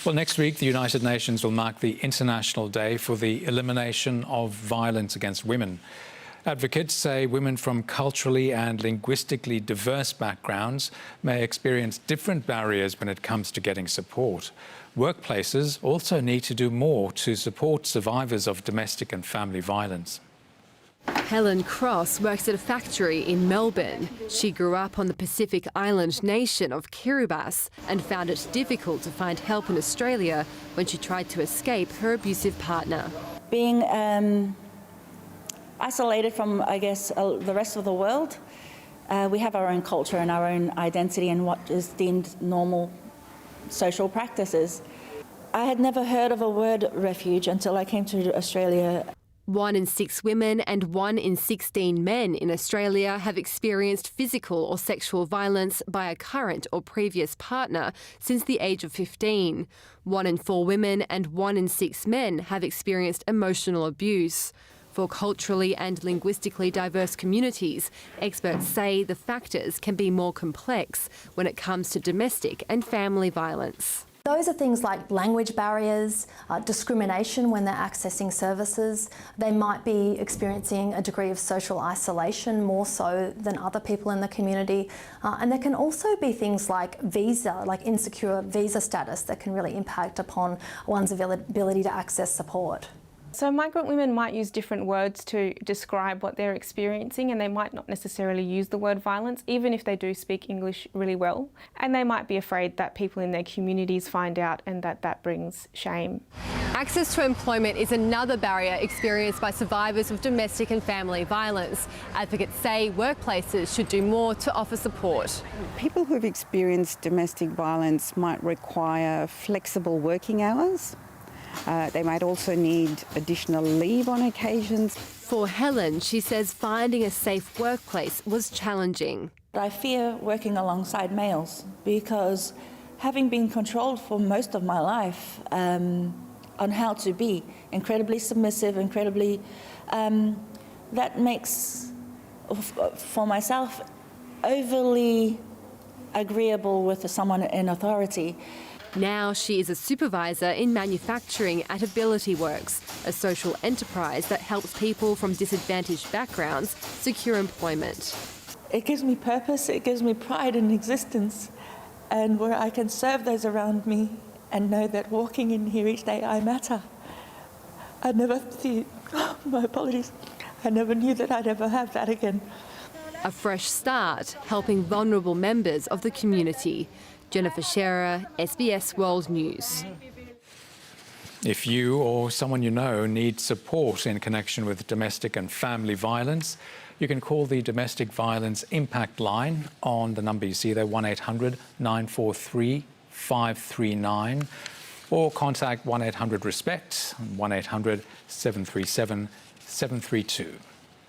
Well, next week, the United Nations will mark the International Day for the Elimination of Violence Against Women. Advocates say women from culturally and linguistically diverse backgrounds may experience different barriers when it comes to getting support. Workplaces also need to do more to support survivors of domestic and family violence. Helen Cross works at a factory in Melbourne. She grew up on the Pacific Island nation of Kiribati and found it difficult to find help in Australia when she tried to escape her abusive partner. Being isolated from, the rest of the world, we have our own culture and our own identity and what is deemed normal social practices. I had never heard of a word refuge until I came to Australia. 1 in 6 women and 1 in 16 men in Australia have experienced physical or sexual violence by a current or previous partner since the age of 15. 1 in 4 women and 1 in 6 men have experienced emotional abuse. For culturally and linguistically diverse communities, experts say the factors can be more complex when it comes to domestic and family violence. Those are things like language barriers, discrimination when they're accessing services. They might be experiencing a degree of social isolation more so than other people in the community. And there can also be things like insecure visa status that can really impact upon one's ability to access support. So migrant women might use different words to describe what they're experiencing, and they might not necessarily use the word violence, even if they do speak English really well. And they might be afraid that people in their communities find out and that brings shame. Access to employment is another barrier experienced by survivors of domestic and family violence. Advocates say workplaces should do more to offer support. People who've experienced domestic violence might require flexible working hours. They might also need additional leave on occasions. For Helen, she says finding a safe workplace was challenging. I fear working alongside males because having been controlled for most of my life on how to be incredibly submissive, that makes, for myself, overly agreeable with someone in authority. Now she is a supervisor in manufacturing at Ability Works, a social enterprise that helps people from disadvantaged backgrounds secure employment. It gives me purpose, it gives me pride in existence, and where I can serve those around me and know that walking in here each day I matter. I never knew that I'd ever have that again. A fresh start, helping vulnerable members of the community. Jennifer Scherer, SBS World News. If you or someone you know needs support in connection with domestic and family violence, you can call the Domestic Violence Impact Line on the number you see there, 1800 943 539, or contact 1800 RESPECT, 1800 737 732.